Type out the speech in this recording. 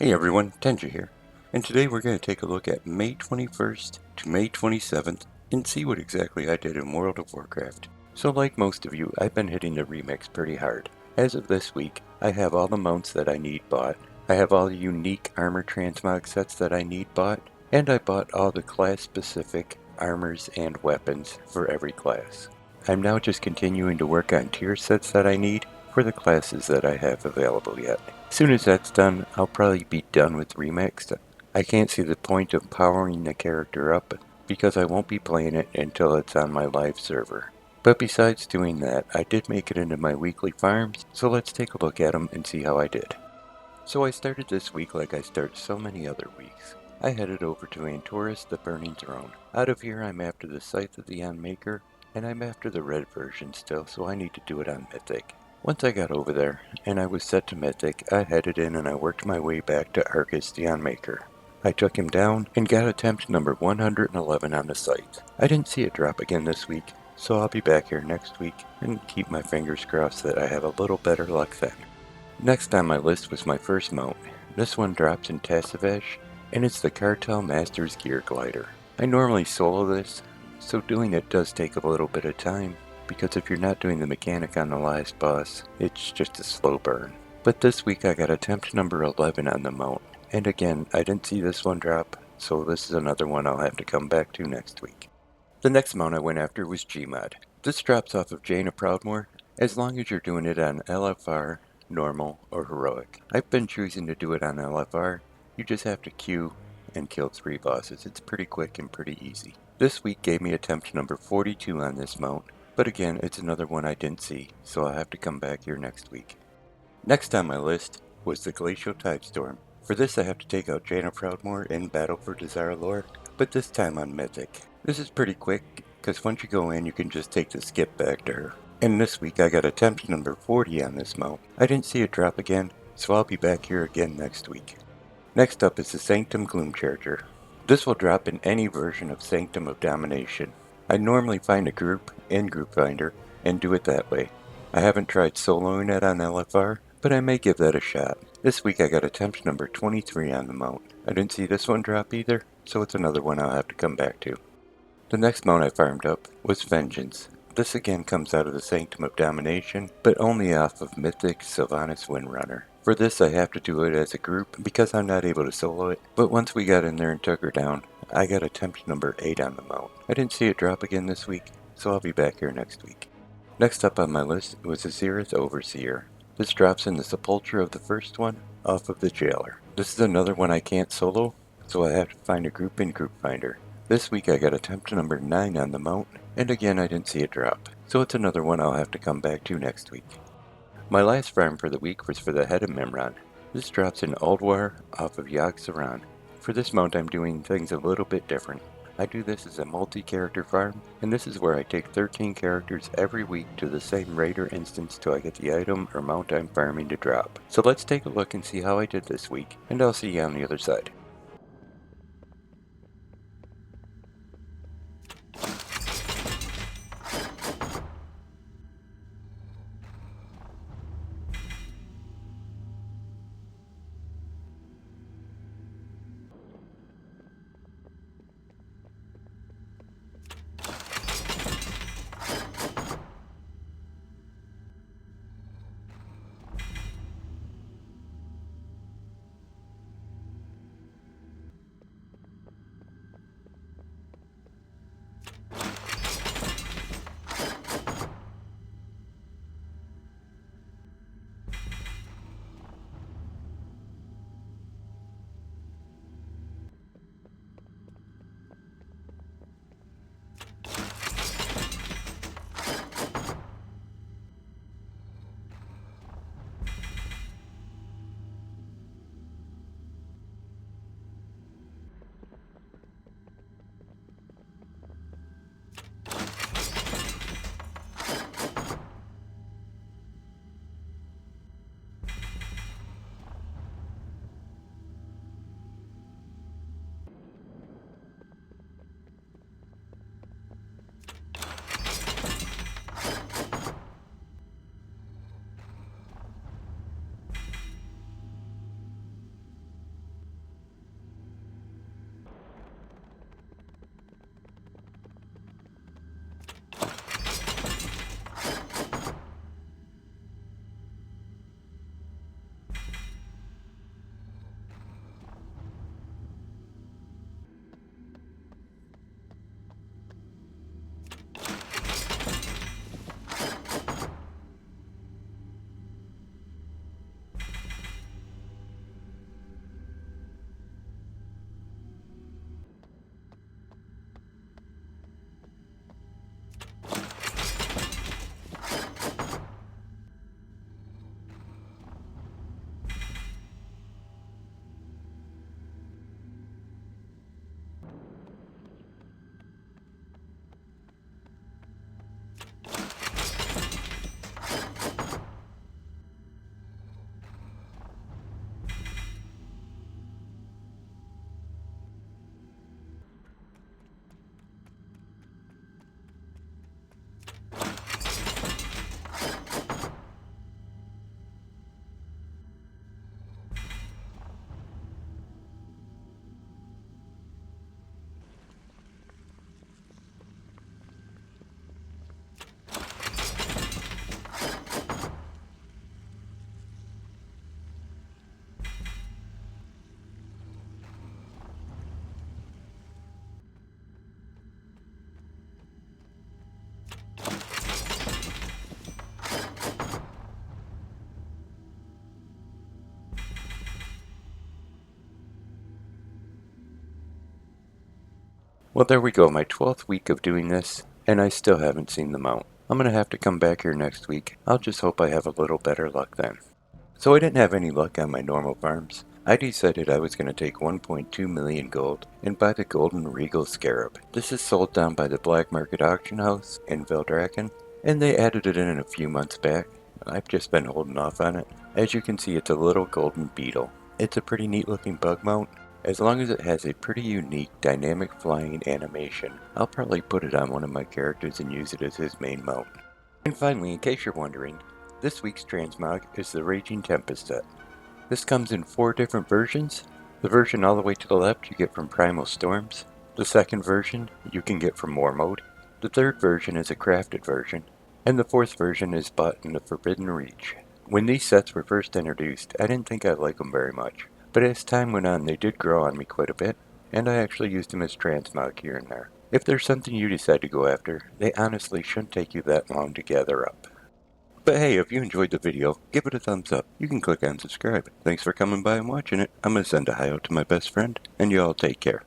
Hey everyone, Tenja here, and today we're going to take a look at May 21st to May 27th and see what exactly I did in World of Warcraft. So like most of you, I've been hitting the remix pretty hard. As of this week, I have all the mounts that I need bought, I have all the unique armor transmog sets that I need bought, and I bought all the class-specific armors and weapons for every class. I'm now just continuing to work on tier sets that I need for the classes that I have available yet. As soon as that's done, I'll probably be done with Remixed. I can't see the point of powering the character up because I won't be playing it until it's on my live server. But besides doing that, I did make it into my weekly farms, so let's take a look at them and see how I did. So I started this week like I start so many other weeks. I headed over to Antorus, the Burning Throne. Out of here I'm after the Scythe of the Unmaker, and I'm after the red version still, so I need to do it on Mythic. Once I got over there, and I was set to Mythic, I headed in and I worked my way back to Arcus the Unmaker. I took him down, and got attempt number 111 on the Scythe. I didn't see it drop again this week, so I'll be back here next week, and keep my fingers crossed that I have a little better luck then. Next on my list was my first mount. This one drops in Tassivesh, and it's the Cartel Master's Gearglider. I normally solo this, so doing it does take a little bit of time, because if you're not doing the mechanic on the last boss, it's just a slow burn. But this week I got attempt number 11 on the mount, and again, I didn't see this one drop, so this is another one I'll have to come back to next week. The next mount I went after was G.M.O.D. This drops off of Jaina Proudmoore, as long as you're doing it on LFR, normal, or heroic. I've been choosing to do it on LFR. You just have to queue and kill 3 bosses. It's pretty quick and pretty easy. This week gave me attempt number 42 on this mount, but again, it's another one I didn't see, so I'll have to come back here next week. Next on my list was the Glacial TideStorm. For this I have to take out Jaina Proudmoore in Battle for Desire, but this time on Mythic. This is pretty quick, because once you go in you can just take the skip back to her. And this week I got attempt number 40 on this mount. I didn't see it drop again, so I'll be back here again next week. Next up is the Sanctum Gloomcharger. This will drop in any version of Sanctum of Domination. I normally find a group in Group Finder and do it that way. I haven't tried soloing it on LFR, but I may give that a shot. This week I got attempt number 23 on the mount. I didn't see this one drop either, so it's another one I'll have to come back to. The next mount I farmed up was Vengence. This again comes out of the Sanctum of Domination, but only off of Mythic Sylvanas Windrunner. For this I have to do it as a group because I'm not able to solo it, but once we got in there and took her down, I got attempt number 8 on the mount. I didn't see it drop again this week, so I'll be back here next week. Next up on my list was the Zareth Overseer. This drops in the Sepulchre of the first one, off of the Jailer. This is another one I can't solo, so I have to find a group in Group Finder. This week I got attempt number 9 on the mount, and again I didn't see it drop, so it's another one I'll have to come back to next week. My last farm for the week was for the head of Mimiron. This drops in Ulduar off of Yogg-Saron. For this mount I'm doing things a little bit different. I do this as a multi-character farm, and this is where I take 13 characters every week to the same raider instance till I get the item or mount I'm farming to drop. So let's take a look and see how I did this week, and I'll see you on the other side. Well, there we go, my 12th week of doing this, and I still haven't seen the mount. I'm going to have to come back here next week. I'll just hope I have a little better luck then. So I didn't have any luck on my normal farms. I decided I was going to take 1.2 million gold and buy the golden Regal Scarab. This is sold down by the black market auction house in Veldraken, and they added it in a few months back. I've just been holding off on it. As you can see, it's a little golden beetle. It's a pretty neat looking bug mount. As long as it has a pretty unique dynamic flying animation, I'll probably put it on one of my characters and use it as his main mount. And finally, in case you're wondering, this week's Transmog is the Raging Tempest set. This comes in 4 different versions. The version all the way to the left you get from Primal Storms. The second version you can get from War Mode. The third version is a crafted version. And the fourth version is bought in the Forbidden Reach. When these sets were first introduced, I didn't think I'd like them very much. But as time went on, they did grow on me quite a bit, and I actually used them as Transmog here and there. If there's something you decide to go after, they honestly shouldn't take you that long to gather up. But hey, if you enjoyed the video, give it a thumbs up. You can click on subscribe. Thanks for coming by and watching it. I'm going to send a hi out to my best friend, and you all take care.